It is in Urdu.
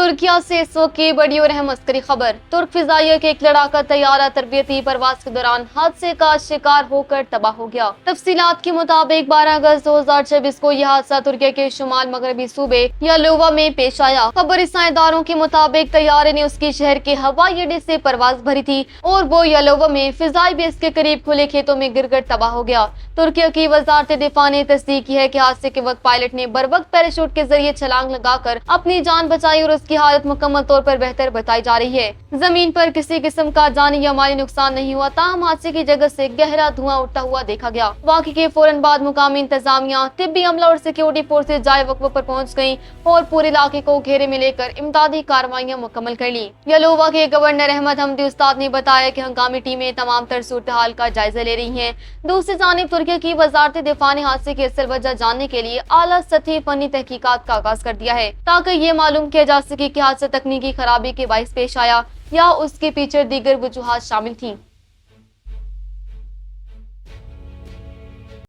ترکیہ سے اس وقت کی بڑی اور اہم عسکری خبر۔ ترک فضائیہ کے ایک لڑاکا طیارہ تربیتی پرواز کے دوران حادثے کا شکار ہو کر تباہ ہو گیا۔ تفصیلات کے مطابق 12 اگست 2024 کو یہ حادثہ ترکیہ کے شمال مغربی صوبے یالووا میں پیش آیا۔ خبر رساں اداروں کے مطابق طیارے نے اس کی شہر کے ہوائی اڈے سے پرواز بھری تھی اور وہ یالووا میں فضائی بیس کے قریب کھلے کھیتوں میں گر کر تباہ ہو گیا۔ ترکیہ کی وزارت دفاع نے تصدیق کی ہے کہ حادثے کے وقت پائلٹ نے بروقت پیراشوٹ کے ذریعے چھلانگ لگا کر اپنی جان بچائی اور اس کی حالت مکمل طور پر بہتر بتائی جا رہی ہے۔ زمین پر کسی قسم کا جانی یا مالی نقصان نہیں ہوا، تاہم حادثے کی جگہ سے گہرا دھواں اٹھتا ہوا دیکھا گیا۔ واقعے کے فوراً بعد مقامی انتظامیہ، طبی عملہ اور سیکیورٹی فورسز جائے وقوع پر پہنچ گئیں اور پورے علاقے کو گھیرے میں لے کر امدادی کارروائیاں مکمل کر لیں۔ یالووا کے گورنر احمد حمدی استاد نے بتایا کہ ہنگامی ٹیمیں تمام تر صورتحال کا جائزہ لے رہی ہیں۔ دوسری جانب ترکیہ کی وزارت دفاع نے حادثے کی اصل وجہ جاننے کے لیے اعلیٰ سطحی فنی تحقیقات کا آغاز کر دیا ہے تاکہ یہ معلوم کیا جا سکے کہ حادثہ تکنیکی خرابی کے باعث پیش آیا یا اس کے پیچھے دیگر وجوہات شامل تھیں۔